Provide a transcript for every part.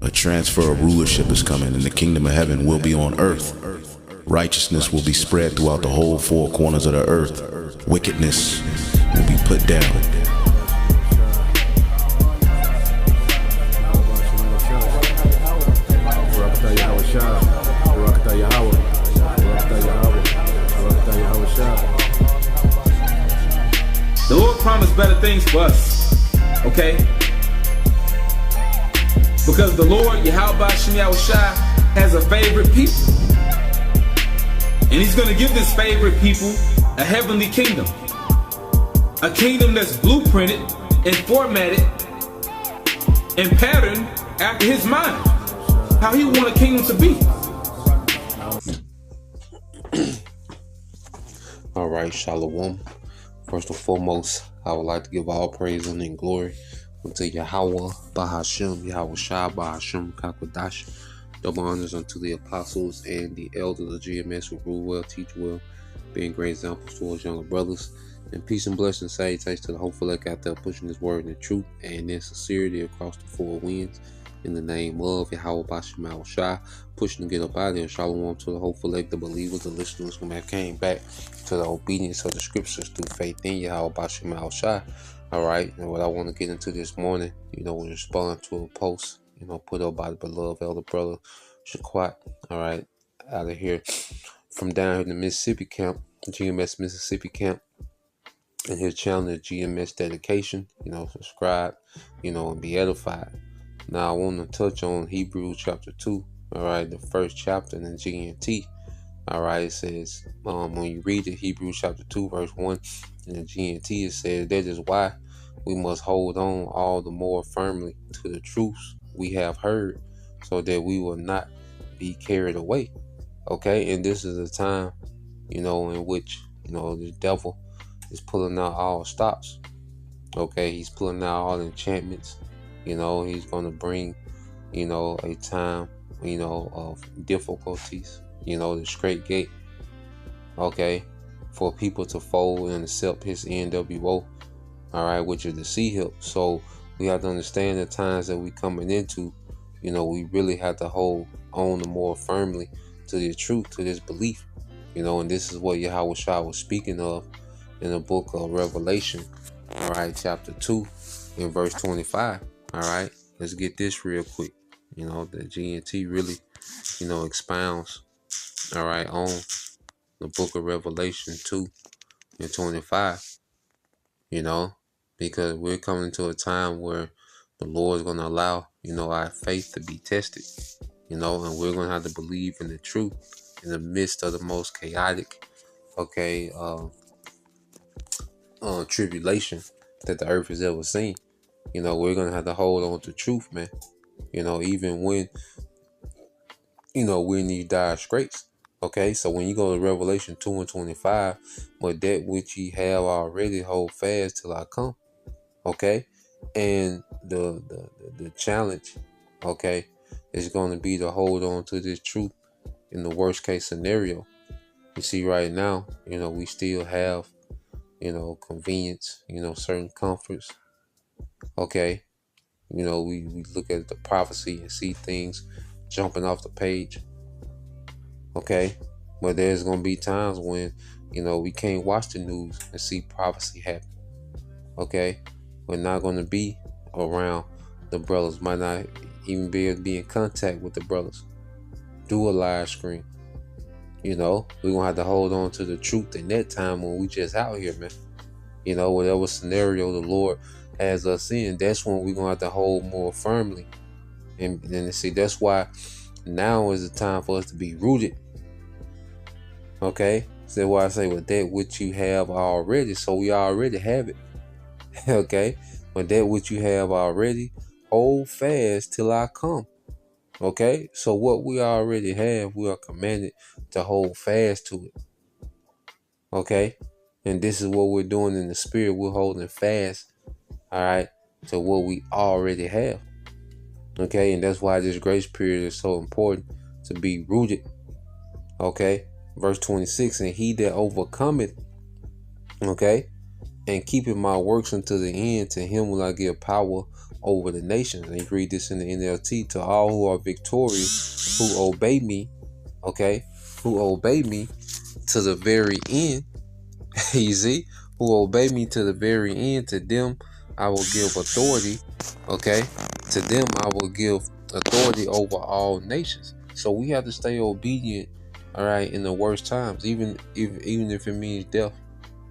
A transfer of rulership is coming, and the kingdom of heaven will be on earth. Righteousness will be spread throughout the whole four corners of the earth. Wickedness will be put down. The Lord promised better things for us, okay? Because the Lord, YAHAWASHI, has a favorite people. And He's going to give this favorite people a heavenly kingdom. A kingdom that's blueprinted and formatted and patterned after His mind. How He want a kingdom to be. All right, Shalom. First and foremost, I would like to give all praise and glory unto Yahweh, Bahashem, Yahawashi, Bahashem, Kakwadash. Double honors unto the apostles and the elders of GMS who rule well, teach well, being great examples towards younger brothers. And peace and blessings, salutations to the hopeful elect out there pushing His word in truth and in sincerity across the four winds. In the name of Yahweh, Bashem, Yahawashi, pushing to get up out of there. Shalom to the hopeful elect, the believers, the listeners who have came back to the obedience of the scriptures through faith in Yahweh, Bashem, Yahawashi. All right, and what I want to get into this morning, we respond to a post, put up by the beloved elder brother Shaquat, all right, out of here from down here in the Mississippi camp, GMS Mississippi camp, and his channel, GMS Dedication, subscribe, and be edified. Now I want to touch on Hebrews chapter 2, all right, the first chapter in the GNT. All right, it says, when you read it, Hebrews chapter 2, verse 1, in the GNT, it says, that is why we must hold on all the more firmly to the truths we have heard, so that we will not be carried away. Okay, and this is a time, in which, the devil is pulling out all stops. Okay, he's pulling out all enchantments. He's going to bring, a time, of difficulties. The straight gate, okay, for people to fold and accept his NWO, all right, which is the C-hip. So we have to understand the times that we coming into, we really have to hold on more firmly to the truth, to this belief, and this is what Yahawashi was speaking of in the book of Revelation, all right, chapter 2 and verse 25, all right. Let's get this real quick. The GNT really, expounds, all right, on the book of Revelation 2 and 25, because we're coming to a time where the Lord is going to allow, our faith to be tested, and we're going to have to believe in the truth in the midst of the most chaotic, okay, tribulation that the earth has ever seen. We're going to have to hold on to truth, man, even when, we're in these dire straits. Okay, so when you go to Revelation 2 and 25, but that which ye have already hold fast till I come. Okay, and the challenge, okay, is going to be to hold on to this truth in the worst case scenario. You see, right now, we still have, convenience, certain comforts. Okay, we look at the prophecy and see things jumping off the page. Okay, but there's going to be times when, we can't watch the news and see prophecy happen. Okay, we're not going to be around the brothers, might not even be able to be in contact with the brothers. Do a live stream. We're going to have to hold on to the truth in that time when we just out here, man. Whatever scenario the Lord has us in, that's when we're going to have to hold more firmly. And see, that's why now is the time for us to be rooted. Okay, so why I say with that which you have already, so we already have it. Okay, but that which you have already, hold fast till I come. Okay, so what we already have, we are commanded to hold fast to it. Okay, and this is what we're doing in the spirit. We're holding fast, all right, to what we already have. Okay, and that's why this grace period is so important, to be rooted. Okay, verse 26, and he that overcometh, okay, and keeping my works unto the end, to him will I give power over the nations. And you read this in the NLT: to all who are victorious, who obey me, okay, who obey me to the very end. You see, who obey me to the very end, to them I will give authority, okay, to them I will give authority over all nations. So we have to stay obedient, all right, in the worst times, even if it means death,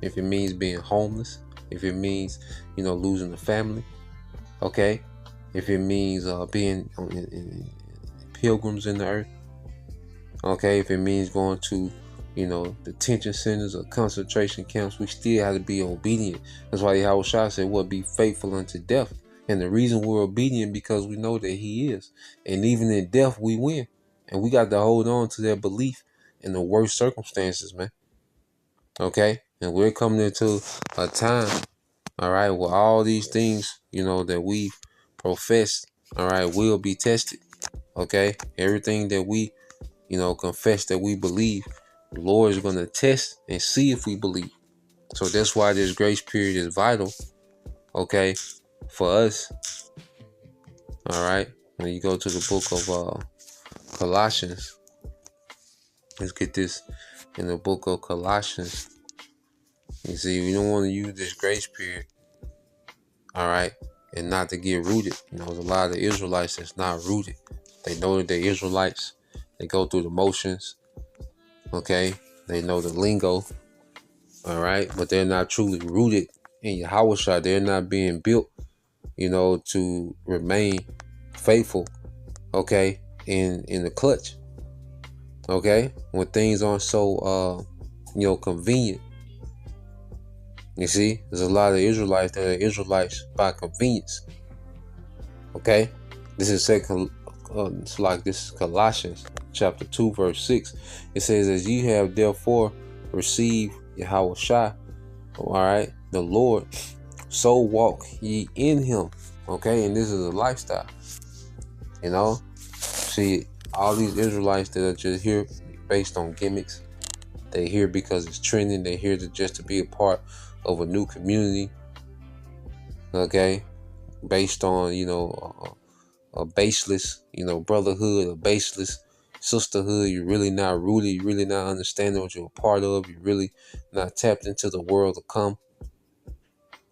if it means being homeless, if it means, losing a family, okay, if it means being in pilgrims in the earth, okay, if it means going to detention centers or concentration camps, we still have to be obedient. That's why Yahawashi said, "What, be faithful unto death." And the reason we're obedient because we know that He is, and even in death we win, and we got to hold on to that belief in the worst circumstances, man. Okay, and we're coming into a time, all right, where all these things, that we profess, all right, will be tested. Okay, everything that we, confess that we believe, the Lord is going to test and see if we believe. So that's why this grace period is vital, okay, for us. All right, when you go to the book of Colossians, let's get this in the book of Colossians. You see, we don't want to use this grace period, all right, and not to get rooted. There's a lot of Israelites that's not rooted. They know that they're Israelites. They go through the motions, okay, they know the lingo, all right, but they're not truly rooted in Yahawashi. They're not being built, to remain faithful, okay, in the clutch, okay, when things aren't so, convenient. You see, there's a lot of Israelites that are Israelites by convenience, okay. This is this is Colossians chapter 2 verse 6. It says, "As ye have therefore received Yahawashi, all right, the Lord, so walk ye in Him." Okay, and this is a lifestyle. See, all these Israelites that are just here based on gimmicks, they here because it's trending. They here just to be a part of a new community. Okay, based on a baseless brotherhood, a baseless sisterhood. You're really not rooted. You're really not understanding what you're a part of. You're really not tapped into the world to come.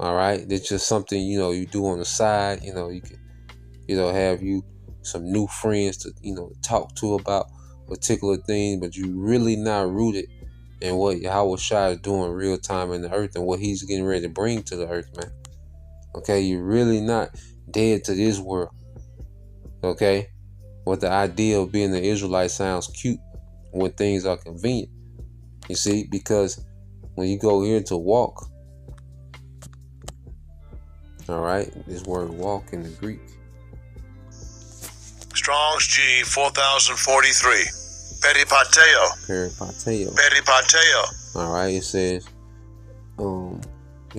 All right, it's just something you do on the side. You can have some new friends to talk to about particular things, but you're really not rooted in what Yahawashi is doing real time in the earth and what He's getting ready to bring to the earth, man. Okay, you're really not dead to this world. Okay, what the idea of being an Israelite sounds cute when things are convenient. You see, because when you go here to walk, all right, this word walk in the Greek, Strong's G 4043. Peripateo. Peripateo. All right, it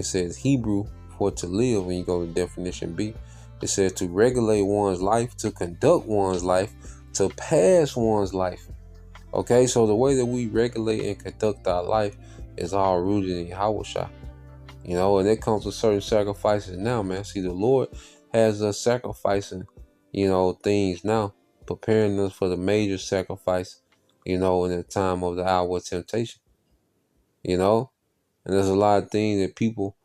says Hebrew for to live. When you go to definition B, it says to regulate one's life, to conduct one's life, to pass one's life. Okay, so the way that we regulate and conduct our life is all rooted in Yahawashi. And it comes with certain sacrifices now, man. See, the Lord has us sacrificing, things now, preparing us for the major sacrifice, in the time of the hour of temptation. And there's a lot of things that people,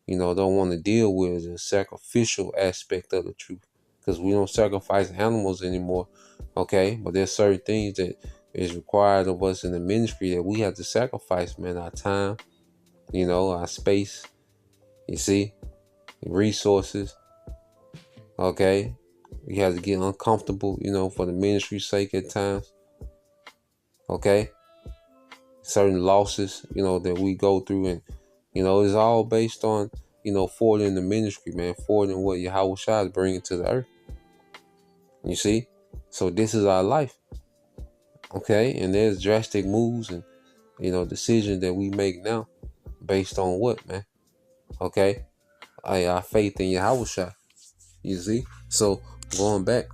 don't want to deal with, the sacrificial aspect of the truth, because we don't sacrifice animals anymore, okay? But there's certain things that is required of us in the ministry that we have to sacrifice, man. Our time, our space, you see, resources, okay? We have to get uncomfortable, for the ministry's sake at times, okay? Certain losses, that we go through, and it's all based on, forwarding the ministry, man, forwarding what Yahawashi is bringing to the earth. You see? So this is our life. Okay? And there's drastic moves and, decisions that we make now based on what, man? Okay? Our faith in Yahawashi. You see? So going back,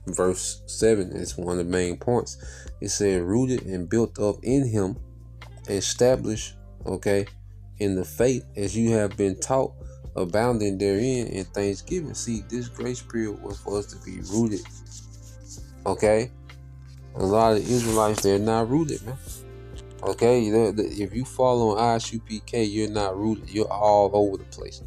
verse 7 is one of the main points. It said, rooted and built up in Him, established, okay, in the faith as you have been taught, abounding therein in thanksgiving. See, this grace period was for us to be rooted. Okay? A lot of Israelites, they're not rooted, man. Okay? If you follow on ISUPK, you're not rooted. You're all over the place.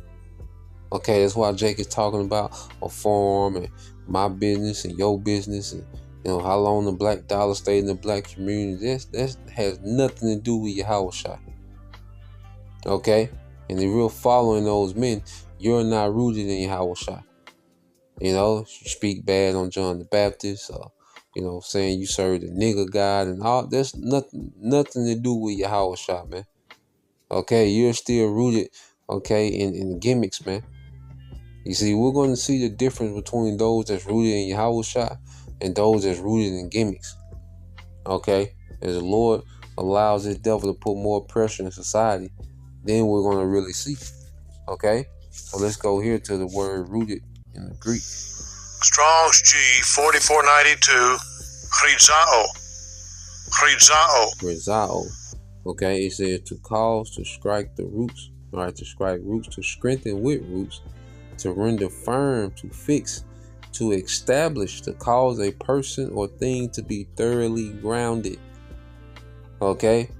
Okay? That's why Jake is talking about a farm and my business and your business and how long the black dollar stayed in the black community. That has nothing to do with Yahawashi. Okay? And if you're following those men, you're not rooted in Yahawashi. You speak bad on John the Baptist, or saying you serve the nigger God and all. There's nothing to do with Yahawashi, man. Okay, you're still rooted, okay, in gimmicks, man. You see, we're going to see the difference between those that's rooted in Yahawashi and those that's rooted in gimmicks. Okay, as the Lord allows this devil to put more pressure in society, then we're going to really see. Okay, so let's go here to the word rooted in the Greek. Strong's G 4492. Chrizao. Okay, it says to cause, to strike the roots. All right, to strike roots, to strengthen with roots, to render firm, to fix, to establish, to cause a person or thing to be thoroughly grounded. Okay,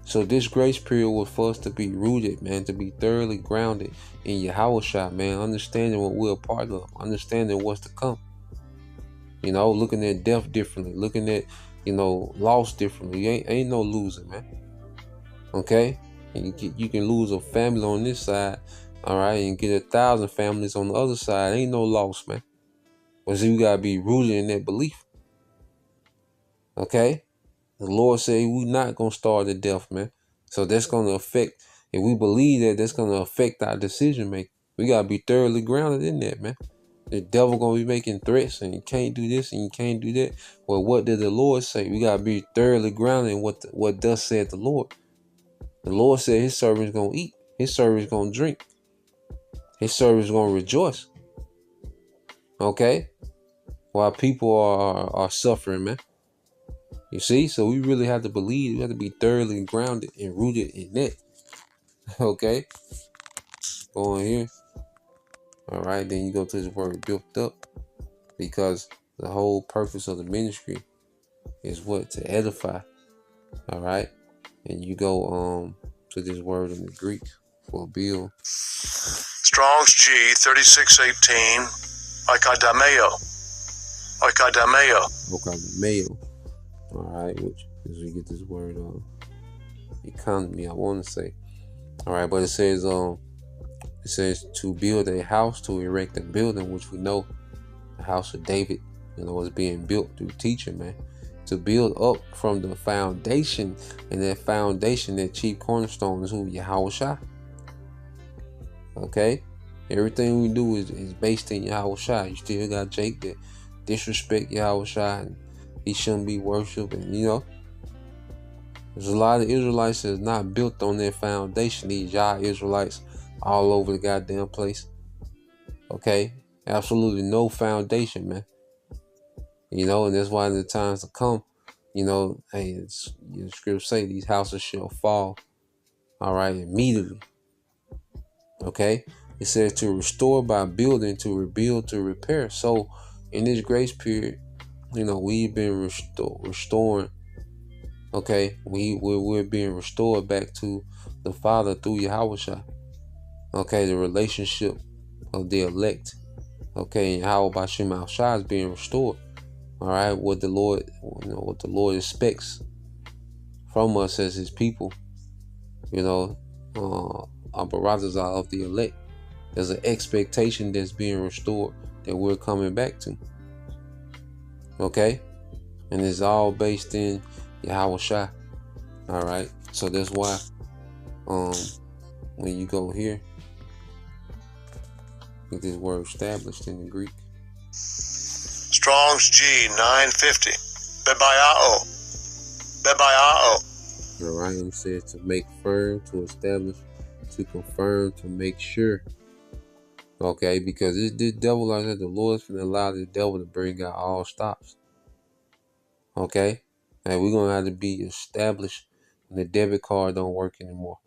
so this grace period was for us to be rooted, man, to be thoroughly grounded in Yahawashi, man, understanding what we're a part of, understanding what's to come. Looking at death differently, looking at, loss differently. Ain't no losing, man. Okay? And you can lose a family on this side, all right, and get 1,000 families on the other side. Ain't no loss, man. But see, we gotta be rooted in that belief. Okay? The Lord said we're not gonna starve to death, man. So that's gonna affect, if we believe that, that's gonna affect our decision making. We gotta be thoroughly grounded in that, man. The devil gonna be making threats, and you can't do this and you can't do that. Well, what did the Lord say? We gotta be thoroughly grounded in what thus said the Lord. The Lord said his servants gonna eat, his servants gonna drink, his servants gonna rejoice. Okay? While people are suffering, man. You see? So we really have to believe, we have to be thoroughly grounded and rooted in that. Okay? Go on here. Alright, then you go to this word built up. Because the whole purpose of the ministry is what? To edify. Alright? And you go to this word in the Greek for build. Strong's G 3618. Oikadameo. Alright, which is we get this word economy, I want to say. Alright, but it says to build a house, to erect a building, which we know the house of David, is being built through teaching, man. To build up from the foundation, and that foundation, that chief cornerstone is who? Yahawashi. Okay? Everything we do is based in Yahawashi. You still got Jake that disrespect Yahawashi and he shouldn't be worshipped, and there's a lot of Israelites that's not built on their foundation. These Yah Israelites all over the goddamn place. Okay? Absolutely no foundation, man. And that's why in the times to come, hey, the scriptures say these houses shall fall, all right, immediately. Okay? It says to restore by building, to rebuild, to repair. So in this grace period, we've been restoring. Okay? We're being restored back to the Father through Yahawashi. Okay? The relationship of the elect. Okay? And how about Shema Shai is being restored. All right, what the Lord expects from us as His people, our brothers are of the elect. There's an expectation that's being restored that we're coming back to. Okay, and it's all based in Yahawashi. All right, so that's why, when you go here, get this word established in the Greek. Strong's G 950. Bebayao. All right, it says to make firm, to establish, to confirm, to make sure. Okay, because this devil, like I said, the Lord's going to allow the devil to bring out all stops. Okay, and we're going to have to be established when the debit card don't work anymore.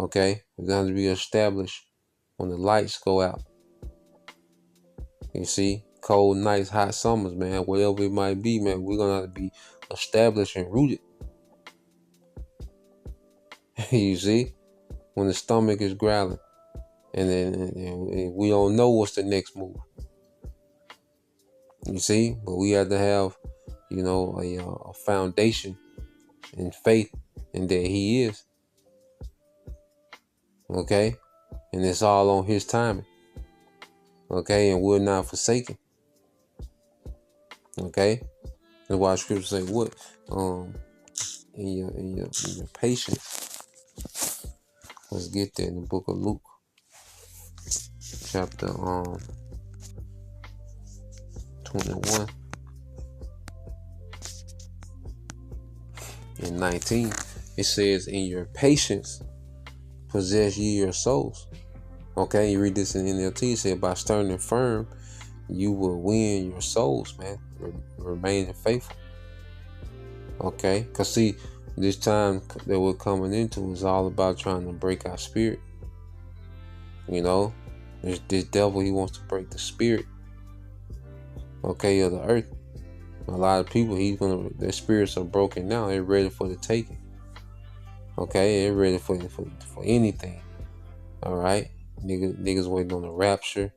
Okay? It's going to be established when the lights go out. You see? Cold nights, hot summers, man. Whatever it might be, man. We're going to have to be established and rooted. You see? When the stomach is growling. And then we don't know what's the next move. You see? But we have to have, a foundation and faith in that he is. Okay? And it's all on his timing. Okay? And we're not forsaken. Okay? That's why scripture say what? In your patience. Let's get there in the book of Luke. Chapter 21 and 19. It says, in your patience possess ye your souls. Okay, you read this in NLT. It said, by standing firm, you will win your souls, man. Remaining faithful. Okay, because see, this time that we're coming into is all about trying to break our spirit. This devil, he wants to break the spirit, okay, of the earth. A lot of people, their spirits are broken now. They're ready for the taking. Okay, they're ready for anything. All right, niggas waiting on the rapture.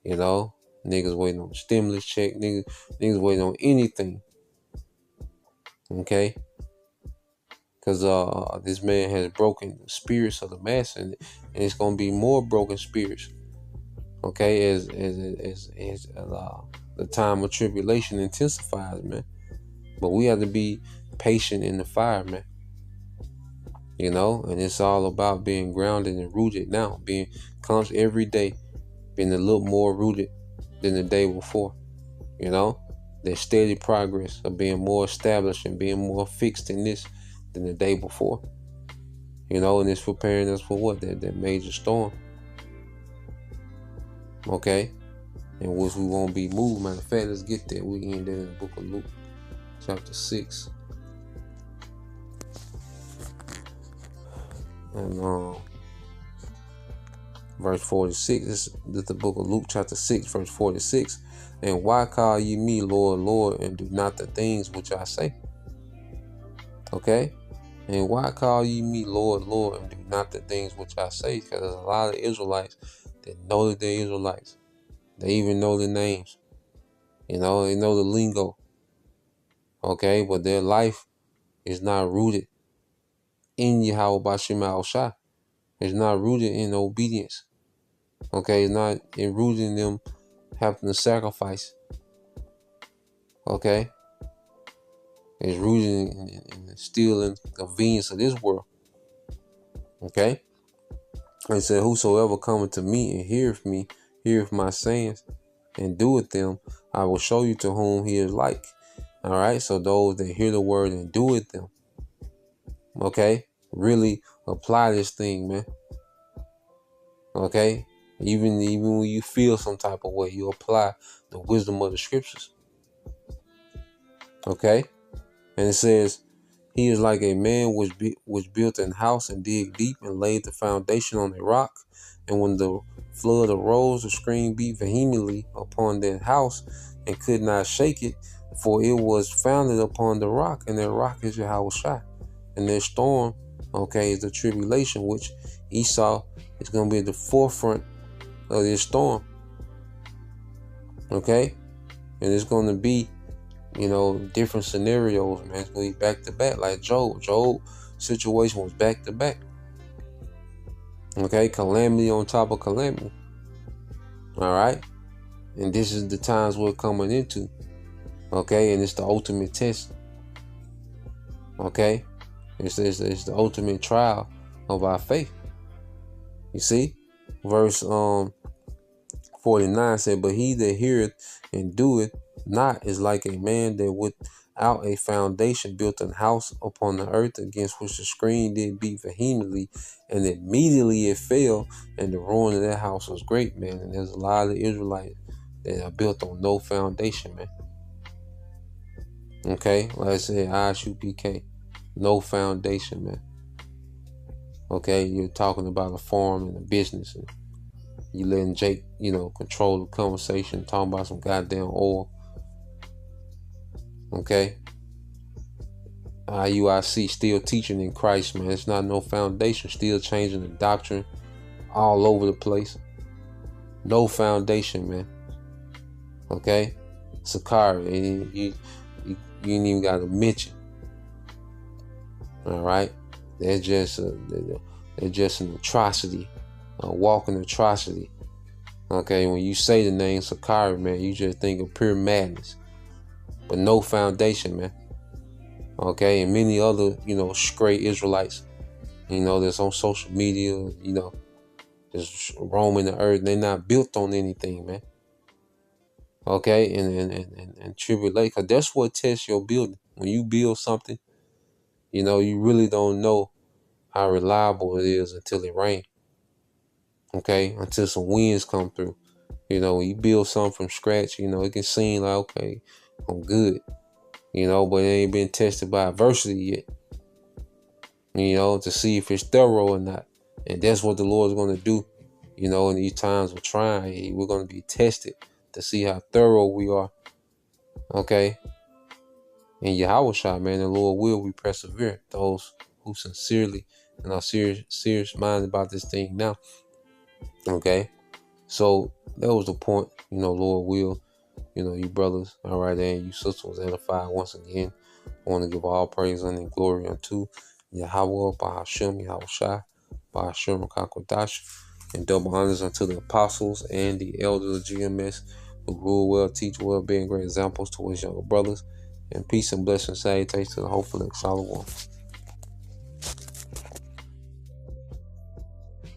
Niggas waiting on the stimulus check. Niggas waiting on anything. Okay, because this man has broken the spirits of the mass, and it's gonna be more broken spirits. Okay, as the time of tribulation intensifies, man. But we have to be patient in the fire, man. And it's all about being grounded and rooted now, being conscious every day, being a little more rooted than the day before. That steady progress of being more established and being more fixed in this than the day before. And it's preparing us for what? That major storm. Okay? In which we won't be moved. Matter of fact, let's get there. We end there in the book of Luke, chapter 6. And verse 46. This is the book of Luke, chapter 6, verse 46. And why call ye me Lord, Lord, and do not the things which I say? Okay? And why call ye me Lord, Lord, and do not the things which I say? Because there's a lot of Israelites that know that they're Israelites. They even know the names. They know the lingo. Okay? But their life is not rooted in YAHAWASHI. It's not rooted in obedience. Okay? It's not rooted in them having to sacrifice. Okay? It's rooted in still in the convenience of this world. Okay? And it said, whosoever cometh to me and heareth my sayings, and doeth them, I will show you to whom he is like. All right? So those that hear the word and doeth them, okay? Really apply this thing, man. Okay? Even when you feel some type of way, you apply the wisdom of the scriptures. Okay? And it says, he is like a man which built an house and dig deep and laid the foundation on a rock. And when the flood arose, the stream beat vehemently upon that house and could not shake it, for it was founded upon the rock, and that rock is YAHAWASHI. And that storm, okay, is the tribulation, which Esau is going to be at the forefront of this storm. Okay? And it's going to be, different scenarios, man. It's going to be back to back, like Job. Job's situation was back to back. Okay? Calamity on top of calamity. All right? And this is the times we're coming into. Okay? And it's the ultimate test. Okay? It's the ultimate trial of our faith. You see? Verse 49 said, but he that heareth and doeth not is like a man that without a foundation built an house upon the earth, against which the stream did beat vehemently, and immediately it fell, and the ruin of that house was great, man. And there's a lot of Israelites that are built on no foundation, man. Okay, like I said, ISUPK, no foundation, man. Okay, you're talking about a farm and a business, and you letting Jake, control the conversation, talking about some goddamn oil. Okay, IUIC still teaching in Christ, man. It's not no foundation. Still changing the doctrine all over the place. No foundation, man. Okay, Sakari, you ain't even got to mention. All right, they're just an atrocity, a walking atrocity. Okay, when you say the name Sakari, man, you just think of pure madness, but no foundation, man. Okay, and many other, stray Israelites, that's on social media, just roaming the earth. They're not built on anything, man. Okay, and tribulate, because that's what tests your building. When you build something, you really don't know how reliable it is until it rains. Okay, until some winds come through. When you build something from scratch, it can seem like, okay, I'm good, but it ain't been tested by adversity yet, to see if it's thorough or not. And that's what the Lord's going to do, in these times of trying. We're going to be tested to see how thorough we are. Okay. And Yahawashi, man, the Lord will we persevere. Those who sincerely and are serious minded about this thing now. Okay. So that was the point, Lord will, you brothers, all right, and you sisters was edified once again. I want to give all praise and glory unto Yahweh, Bahashem, Yahushua, Bahashem, Kakodash, and double honors unto the apostles and the elders of GMS who rule well, teach well, being great examples to his younger brothers. And peace and blessings, salutations to the hopeful and solid one.